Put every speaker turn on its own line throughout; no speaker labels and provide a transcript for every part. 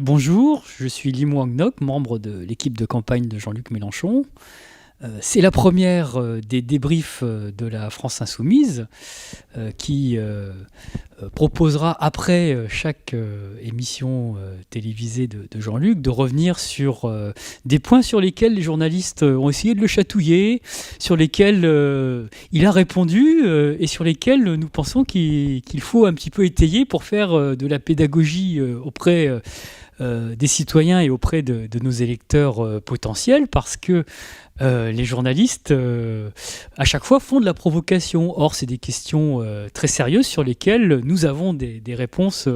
Bonjour, je suis Lim Wang Nok, membre de l'équipe de campagne de Jean-Luc Mélenchon. C'est la première des débriefs de la France Insoumise qui proposera après chaque émission télévisée de Jean-Luc de revenir sur des points sur lesquels les journalistes ont essayé de le chatouiller, sur lesquels il a répondu et sur lesquels nous pensons qu'il faut un petit peu étayer pour faire de la pédagogie auprès des citoyens et auprès de nos électeurs potentiels, parce que les journalistes, à chaque fois, font de la provocation. Or, c'est des questions très sérieuses sur lesquelles nous avons des réponses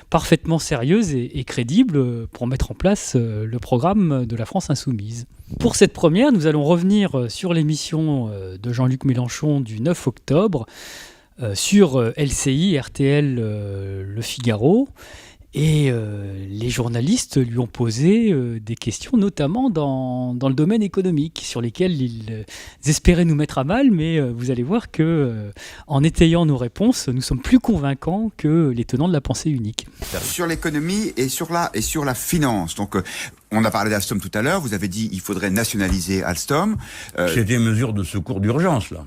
parfaitement sérieuses et crédibles pour mettre en place le programme de la France Insoumise. Pour cette première, nous allons revenir sur l'émission de Jean-Luc Mélenchon du 9 octobre sur LCI, RTL, Le Figaro. Et les journalistes lui ont posé des questions, notamment dans le domaine économique, sur lesquelles ils espéraient nous mettre à mal, mais vous allez voir que, en étayant nos réponses, nous sommes plus convaincants que les tenants de la pensée unique.
Sur l'économie et sur la finance. Donc, on a parlé d'Alstom tout à l'heure. Vous avez dit qu'il faudrait nationaliser Alstom.
C'est des mesures de secours d'urgence, là.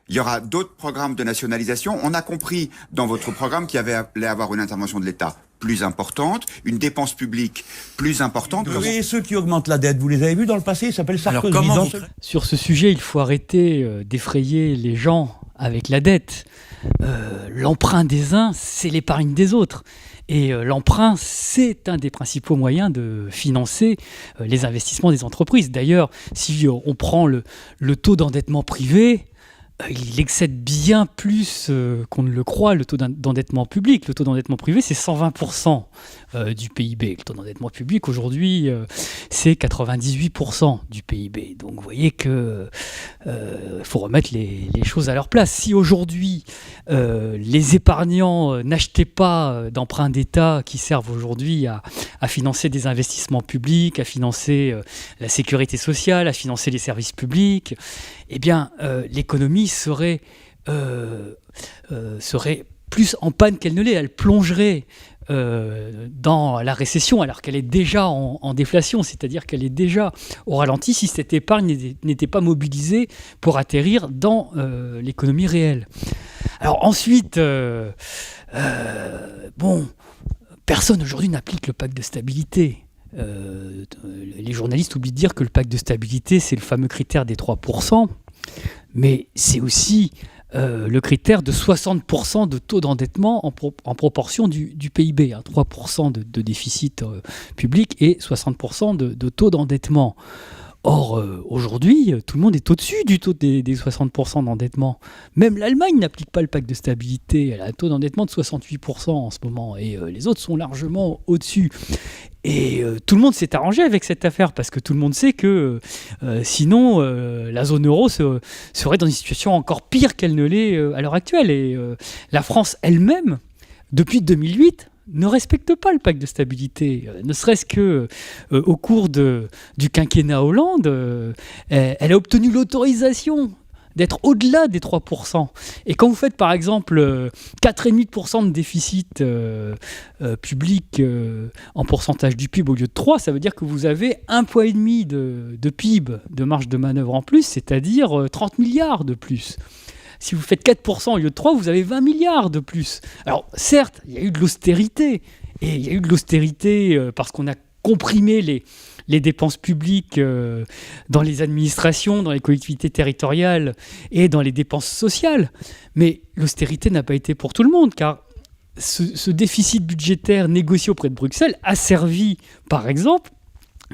Il y aura d'autres programmes de nationalisation. On a compris dans votre programme qu'il allait avoir une intervention de l'État plus importante, une dépense publique plus importante.
Et ceux qui augmentent la dette, vous les avez vus dans le passé, ils s'appellent Sarkozy.
Sur ce sujet, il faut arrêter d'effrayer les gens avec la dette. L'emprunt des uns, c'est l'épargne des autres. Et l'emprunt, c'est un des principaux moyens de financer les investissements des entreprises. D'ailleurs, si on prend le taux d'endettement privé, il excède bien plus qu'on ne le croit le taux d'endettement public. Le taux d'endettement privé, c'est 120% du PIB. Le taux d'endettement public, aujourd'hui, c'est 98% du PIB. Donc, vous voyez qu'il faut remettre les choses à leur place. Si aujourd'hui, les épargnants n'achetaient pas d'emprunts d'État qui servent aujourd'hui à financer des investissements publics, à financer la sécurité sociale, à financer les services publics, eh bien, l'économie serait plus en panne qu'elle ne l'est. Elle plongerait dans la récession alors qu'elle est déjà en déflation, c'est-à-dire qu'elle est déjà au ralenti si cette épargne n'était pas mobilisée pour atterrir dans l'économie réelle. Alors ensuite, personne aujourd'hui n'applique le pacte de stabilité. Les journalistes oublient de dire que le pacte de stabilité, c'est le fameux critère des 3%, mais c'est aussi le critère de 60% de taux d'endettement en proportion du PIB, 3% de déficit public et 60% de taux d'endettement. Or, aujourd'hui, tout le monde est au-dessus du taux des 60% d'endettement. Même l'Allemagne n'applique pas le pacte de stabilité. Elle a un taux d'endettement de 68% en ce moment. Et les autres sont largement au-dessus. Et tout le monde s'est arrangé avec cette affaire parce que tout le monde sait que sinon, la zone euro serait dans une situation encore pire qu'elle ne l'est à l'heure actuelle. Et la France elle-même, depuis 2008, ne respecte pas le pacte de stabilité, ne serait-ce que au cours du quinquennat Hollande, elle a obtenu l'autorisation d'être au-delà des 3%. Et quand vous faites par exemple 4,5% de déficit public en pourcentage du PIB au lieu de 3, ça veut dire que vous avez 1,5 point de PIB de marge de manœuvre en plus, c'est-à-dire 30 milliards de plus. Si vous faites 4% au lieu de 3, vous avez 20 milliards de plus. Alors certes, il y a eu de l'austérité. Et il y a eu de l'austérité parce qu'on a comprimé les dépenses publiques dans les administrations, dans les collectivités territoriales et dans les dépenses sociales. Mais l'austérité n'a pas été pour tout le monde, car ce déficit budgétaire négocié auprès de Bruxelles a servi, par exemple,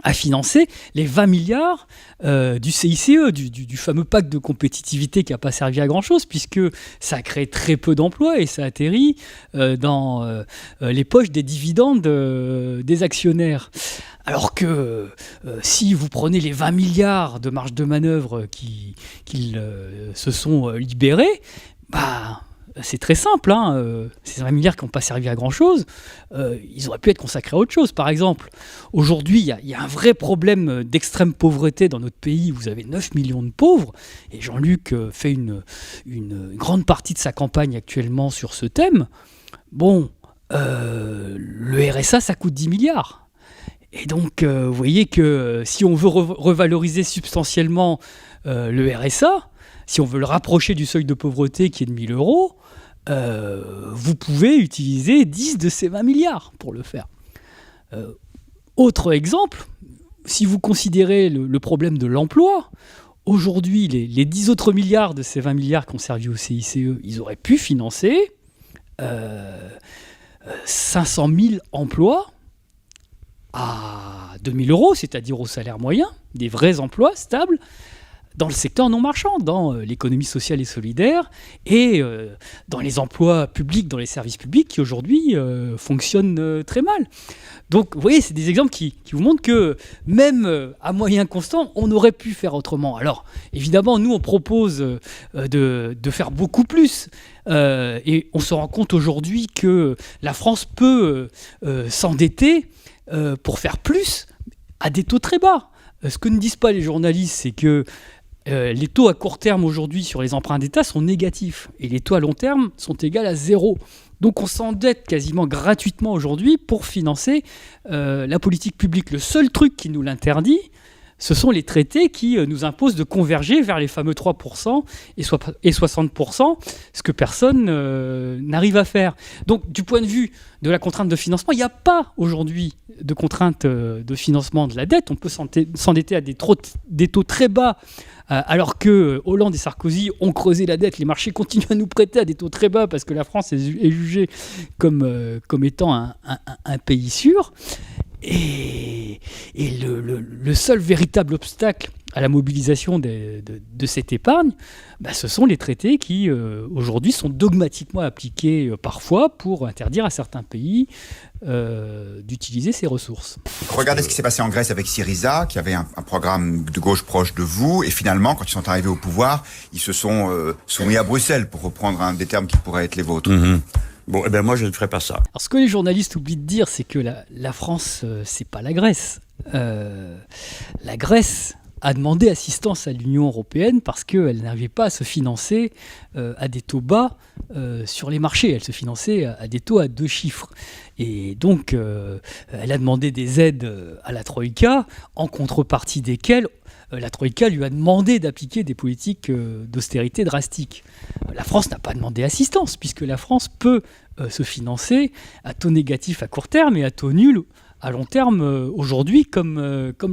à financer les 20 milliards du CICE, du fameux pacte de compétitivité qui n'a pas servi à grand-chose, puisque ça a créé très peu d'emplois et ça atterrit dans les poches des dividendes des actionnaires. Alors que si vous prenez les 20 milliards de marge de manœuvre qu'ils se sont libérés, c'est très simple, ces 20 milliards qui n'ont pas servi à grand-chose, ils auraient pu être consacrés à autre chose. Par exemple, aujourd'hui, il y a un vrai problème d'extrême pauvreté dans notre pays. Vous avez 9 millions de pauvres, et Jean-Luc fait une grande partie de sa campagne actuellement sur ce thème. le RSA, ça coûte 10 milliards. Et donc, vous voyez que si on veut revaloriser substantiellement le RSA, si on veut le rapprocher du seuil de pauvreté qui est de 1 000 euros, vous pouvez utiliser 10 de ces 20 milliards pour le faire. Autre exemple, si vous considérez le problème de l'emploi, aujourd'hui, les 10 autres milliards de ces 20 milliards qui ont servi au CICE, ils auraient pu financer 500 000 emplois à 2 000 euros, c'est-à-dire au salaire moyen, des vrais emplois stables, dans le secteur non marchand, dans l'économie sociale et solidaire, et dans les emplois publics, dans les services publics qui aujourd'hui fonctionnent très mal. Donc vous voyez, c'est des exemples qui vous montrent que même à moyen constant, on aurait pu faire autrement. Alors évidemment, nous on propose de faire beaucoup plus, et on se rend compte aujourd'hui que la France peut s'endetter pour faire plus à des taux très bas. Ce que ne disent pas les journalistes, c'est que les taux à court terme aujourd'hui sur les emprunts d'État sont négatifs et les taux à long terme sont égaux à 0. Donc on s'endette quasiment gratuitement aujourd'hui pour financer la politique publique. Le seul truc qui nous l'interdit, ce sont les traités qui nous imposent de converger vers les fameux 3% et 60%, ce que personne n'arrive à faire. Donc du point de vue de la contrainte de financement, il n'y a pas aujourd'hui de contrainte de financement de la dette. On peut s'endetter à des taux très bas, alors que Hollande et Sarkozy ont creusé la dette. Les marchés continuent à nous prêter à des taux très bas parce que la France est jugée comme étant un pays sûr. Et le seul véritable obstacle à la mobilisation de cette épargne, ce sont les traités qui, aujourd'hui, sont dogmatiquement appliqués parfois pour interdire à certains pays d'utiliser ces ressources.
Regardez ce qui s'est passé en Grèce avec Syriza, qui avait un programme de gauche proche de vous, et finalement, quand ils sont arrivés au pouvoir, ils se sont soumis à Bruxelles, pour reprendre un des termes qui pourraient être les vôtres.
Mmh. Bon, eh ben moi, je ne ferai pas ça.
Alors, ce que les journalistes oublient de dire, c'est que la France, c'est pas la Grèce. La Grèce a demandé assistance à l'Union européenne parce qu'elle n'arrivait pas à se financer à des taux bas sur les marchés. Elle se finançait à des taux à 2 chiffres. Et donc, elle a demandé des aides à la Troïka, en contrepartie desquelles la Troïka lui a demandé d'appliquer des politiques d'austérité drastiques. La France n'a pas demandé assistance, puisque la France peut se financer à taux négatif à court terme et à taux nul à long terme aujourd'hui, comme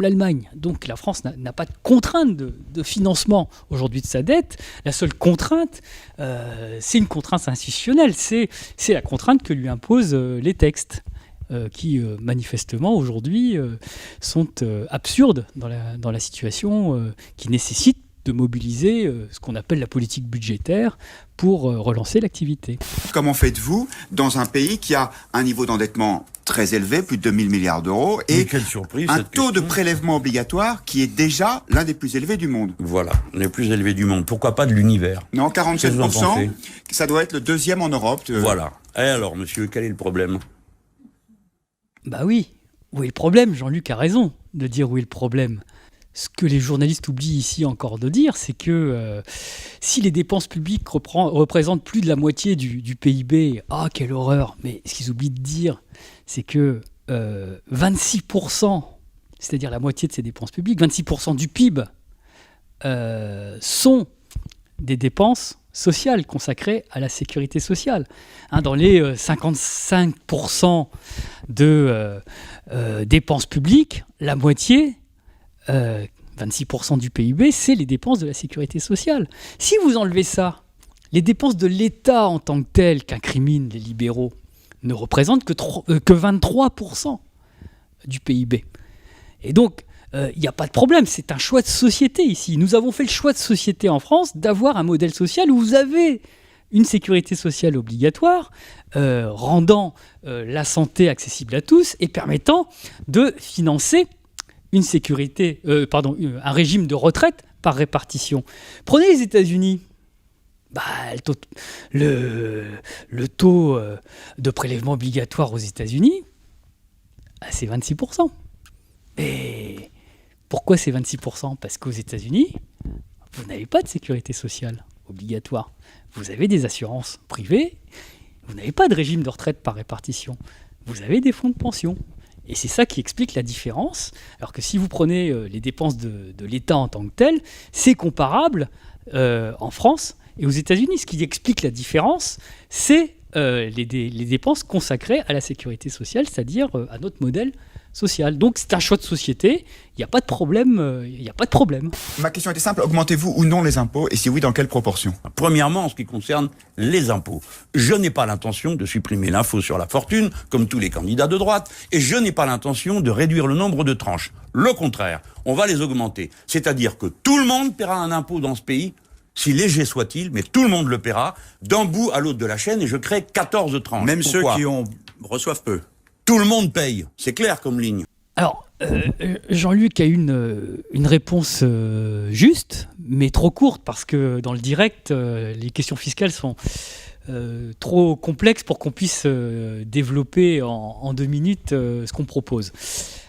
l'Allemagne. Donc la France n'a pas de contrainte de financement aujourd'hui de sa dette. La seule contrainte, c'est une contrainte institutionnelle. C'est la contrainte que lui imposent les textes. Qui manifestement aujourd'hui sont absurdes dans la situation, qui nécessite de mobiliser ce qu'on appelle la politique budgétaire pour relancer l'activité.
Comment faites-vous dans un pays qui a un niveau d'endettement très élevé, plus de 2 000 milliards d'euros, et
quelle surprise,
un taux de prélèvement obligatoire qui est déjà l'un des plus élevés du monde?
Voilà, les plus élevés du monde. Pourquoi pas de l'univers?
Non, 47%, ça doit être le deuxième en Europe.
Voilà. Et alors, monsieur, quel est le problème?
Oui, où est le problème? Jean-Luc a raison de dire où est le problème. Ce que les journalistes oublient ici encore de dire, c'est que si les dépenses publiques représentent plus de la moitié du PIB, quelle horreur! Mais ce qu'ils oublient de dire, c'est que 26%, c'est-à-dire la moitié de ces dépenses publiques, 26% du PIB, sont des dépenses sociales consacrées à la sécurité sociale. Dans les 55% de dépenses publiques, la moitié, 26% du PIB, c'est les dépenses de la sécurité sociale. Si vous enlevez ça, les dépenses de l'État en tant que telles qu'incriminent les libéraux ne représentent que 23% du PIB. Et donc, il n'y a pas de problème, c'est un choix de société ici. Nous avons fait le choix de société en France d'avoir un modèle social où vous avez une sécurité sociale obligatoire, rendant la santé accessible à tous et permettant de financer un régime de retraite par répartition. Prenez les États-Unis. Le taux de prélèvement obligatoire aux États-Unis, c'est 26%. Et pourquoi c'est 26%? Parce qu'aux États-Unis, vous n'avez pas de sécurité sociale obligatoire. Vous avez des assurances privées, vous n'avez pas de régime de retraite par répartition. vous avez des fonds de pension. Et c'est ça qui explique la différence. Alors que si vous prenez les dépenses de l'État en tant que tel, c'est comparable en France et aux États-Unis. Ce qui explique la différence, c'est les dépenses consacrées à la sécurité sociale, c'est-à-dire à notre modèle social. Donc c'est un choix de société, il n'y a pas de problème.
Ma question était simple, augmentez-vous ou non les impôts, et si oui, dans quelle proportion?
Premièrement, en ce qui concerne les impôts, je n'ai pas l'intention de supprimer l'impôt sur la fortune, comme tous les candidats de droite, et je n'ai pas l'intention de réduire le nombre de tranches. Le contraire, on va les augmenter. C'est-à-dire que tout le monde paiera un impôt dans ce pays, si léger soit-il, mais tout le monde le paiera, d'un bout à l'autre de la chaîne, et je crée 14 tranches.
Même
Pourquoi ?
ceux qui reçoivent peu.
Tout le monde paye, c'est clair comme ligne.
Alors, Jean-Luc a une réponse juste, mais trop courte, parce que dans le direct, les questions fiscales sont trop complexes pour qu'on puisse développer en 2 minutes ce qu'on propose.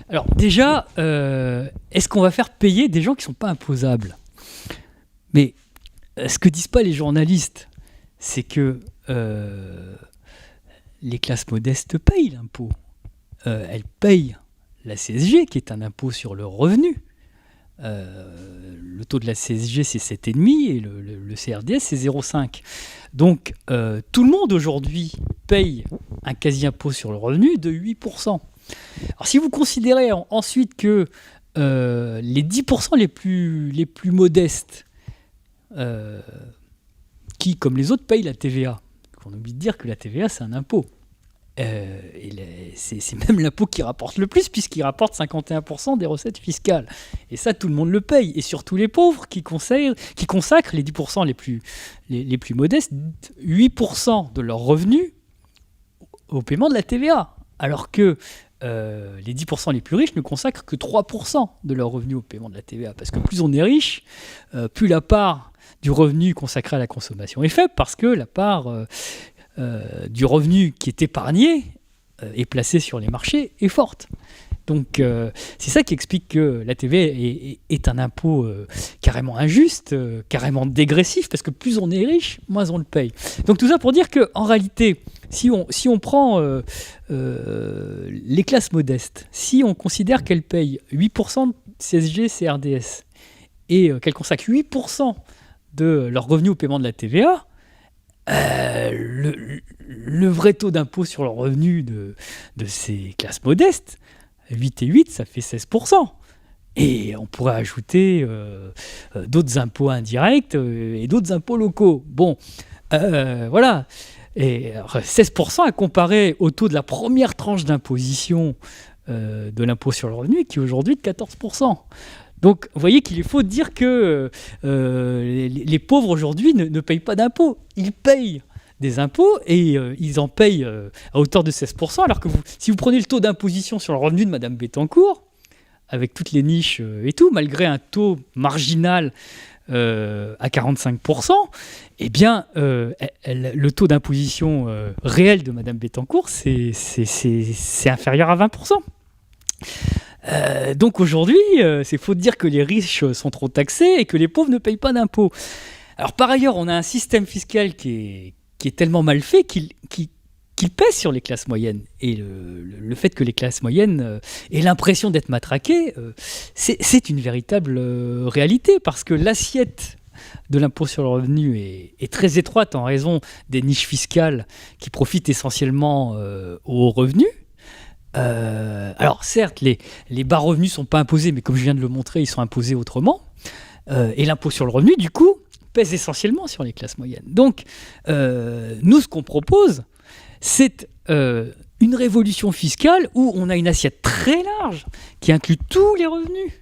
Alors déjà, est-ce qu'on va faire payer des gens qui ne sont pas imposables ? Mais ce que disent pas les journalistes, c'est que les classes modestes payent l'impôt. Elles payent la CSG, qui est un impôt sur le revenu. Le taux de la CSG, c'est 7,5 et le CRDS, c'est 0,5. Donc, tout le monde aujourd'hui paye un quasi-impôt sur le revenu de 8%. Alors, si vous considérez ensuite que les 10% les plus modestes, qui, comme les autres, payent la TVA, on oublie de dire que la TVA, c'est un impôt. C'est même l'impôt qui rapporte le plus, puisqu'il rapporte 51% des recettes fiscales. Et ça, tout le monde le paye. Et surtout les pauvres qui consacrent les 10% les plus modestes, 8% de leurs revenus au paiement de la TVA. Alors que les 10% les plus riches ne consacrent que 3% de leurs revenus au paiement de la TVA. Parce que plus on est riche, plus la part du revenu consacré à la consommation est faible, parce que la part du revenu qui est épargné et placé sur les marchés est forte. Donc c'est ça qui explique que la TVA est un impôt carrément injuste, carrément dégressif, parce que plus on est riche, moins on le paye. Donc tout ça pour dire qu'en réalité, si on prend les classes modestes, si on considère qu'elles payent 8% de CSG, CRDS, et qu'elles consacrent 8% de leurs revenus au paiement de la TVA, le vrai taux d'impôt sur le revenu de ces classes modestes, 8 et 8, ça fait 16%. Et on pourrait ajouter d'autres impôts indirects et d'autres impôts locaux. Bon, voilà. Et alors, 16% à comparer au taux de la première tranche d'imposition de l'impôt sur le revenu, qui est aujourd'hui de 14%. Donc, vous voyez qu'il est faux de dire que les pauvres aujourd'hui ne payent pas d'impôts. Ils payent des impôts et ils en payent à hauteur de 16%, alors que si vous prenez le taux d'imposition sur le revenu de Madame Bettencourt, avec toutes les niches et tout, malgré un taux marginal à 45%, eh bien, le taux d'imposition réel de Madame Bettencourt, c'est inférieur à 20%. Donc aujourd'hui, c'est faux de dire que les riches sont trop taxés et que les pauvres ne payent pas d'impôts. Alors par ailleurs, on a un système fiscal qui est tellement mal fait qu'il pèse sur les classes moyennes. Et le fait que les classes moyennes aient l'impression d'être matraquées, c'est une véritable réalité, parce que l'assiette de l'impôt sur le revenu est très étroite en raison des niches fiscales qui profitent essentiellement aux revenus. Alors certes, les bas revenus ne sont pas imposés, mais comme je viens de le montrer, ils sont imposés autrement. Et l'impôt sur le revenu, du coup, pèse essentiellement sur les classes moyennes. Donc, nous, ce qu'on propose, c'est une révolution fiscale où on a une assiette très large qui inclut tous les revenus.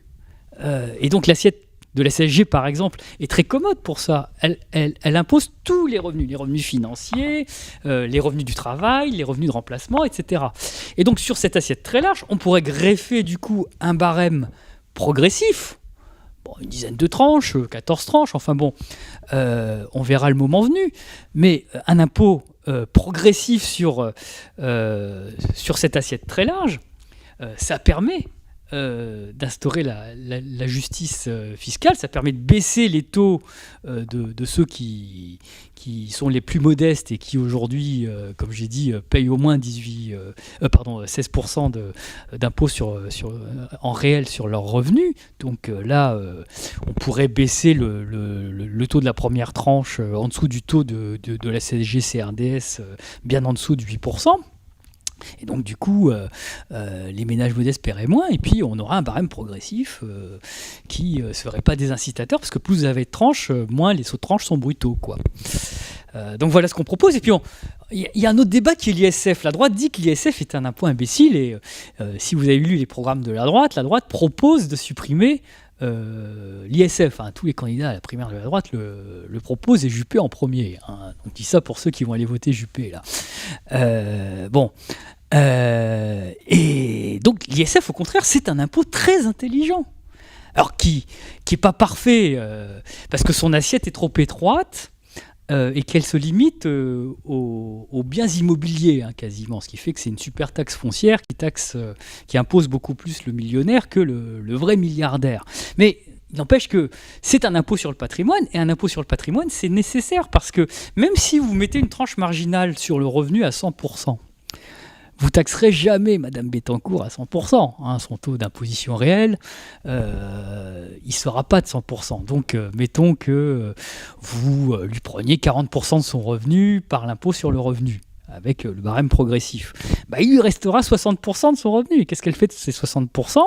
Et donc, l'assiette de la CSG, par exemple, est très commode pour ça. Elle impose tous les revenus financiers, les revenus du travail, les revenus de remplacement, etc. Et donc, sur cette assiette très large, on pourrait greffer, du coup, un barème progressif, une dizaine de tranches, 14 tranches, enfin bon, on verra le moment venu, mais un impôt progressif sur cette assiette très large, ça permet d'instaurer la justice fiscale. Ça permet de baisser les taux de ceux qui sont les plus modestes et qui aujourd'hui, comme j'ai dit, payent au moins 16% d'impôts en réel sur leurs revenus. Donc là, on pourrait baisser le taux de la première tranche en dessous du taux de la CSG-CRDS, bien en dessous de 8%. Et donc du coup, les ménages modestes paieraient moins, et puis on aura un barème progressif qui ne serait pas désincitateur, parce que plus vous avez de tranches, moins les sauts de tranches sont brutaux, quoi. Donc voilà ce qu'on propose. Et puis il y a un autre débat qui est l'ISF. La droite dit que l'ISF est un impôt imbécile, et si vous avez lu les programmes de la droite propose de supprimer l'ISF. Tous les candidats à la primaire de la droite le proposent, et Juppé en premier. On dit ça pour ceux qui vont aller voter Juppé, là. Et donc l'ISF, au contraire, c'est un impôt très intelligent. Alors qui est pas parfait, parce que son assiette est trop étroite, et qu'elle se limite aux biens immobiliers, quasiment, ce qui fait que c'est une super taxe foncière qui impose beaucoup plus le millionnaire que le vrai milliardaire. Mais il n'empêche que c'est un impôt sur le patrimoine, et un impôt sur le patrimoine, c'est nécessaire, parce que même si vous mettez une tranche marginale sur le revenu à 100%, vous taxerez jamais Madame Bettencourt à 100%. Son taux d'imposition réel, il ne sera pas de 100%. Donc, mettons que vous lui preniez 40% de son revenu par l'impôt sur le revenu, avec le barème progressif. Il lui restera 60% de son revenu. Et qu'est-ce qu'elle fait de ces 60% ?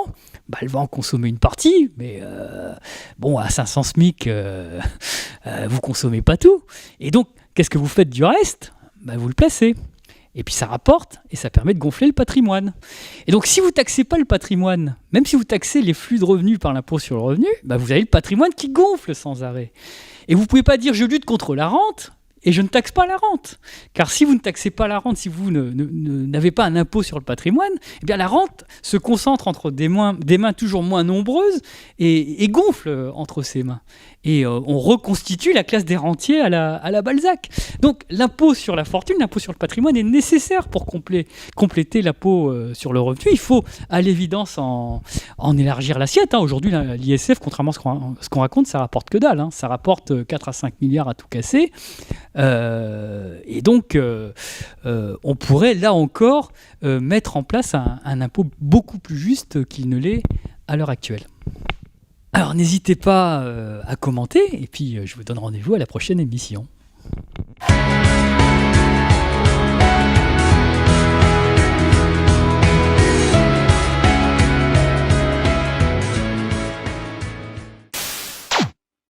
Elle va en consommer une partie, mais à 500 SMIC, vous ne consommez pas tout. Et donc, qu'est-ce que vous faites du reste ? Vous le placez. Et puis ça rapporte, et ça permet de gonfler le patrimoine. Et donc si vous ne taxez pas le patrimoine, même si vous taxez les flux de revenus par l'impôt sur le revenu, vous avez le patrimoine qui gonfle sans arrêt. Et vous ne pouvez pas dire je lutte contre la rente et je ne taxe pas la rente. Car si vous ne taxez pas la rente, si vous n'avez pas un impôt sur le patrimoine, la rente se concentre entre des mains toujours moins nombreuses et gonfle entre ses mains. Et on reconstitue la classe des rentiers à la Balzac. Donc l'impôt sur la fortune, l'impôt sur le patrimoine est nécessaire pour compléter l'impôt sur le revenu. Il faut à l'évidence en élargir l'assiette. Aujourd'hui, l'ISF, contrairement à ce qu'on raconte, ça rapporte que dalle. Ça rapporte 4 à 5 milliards à tout casser. Et donc, on pourrait là encore mettre en place un impôt beaucoup plus juste qu'il ne l'est à l'heure actuelle. Alors n'hésitez pas à commenter, et puis je vous donne rendez-vous à la prochaine émission.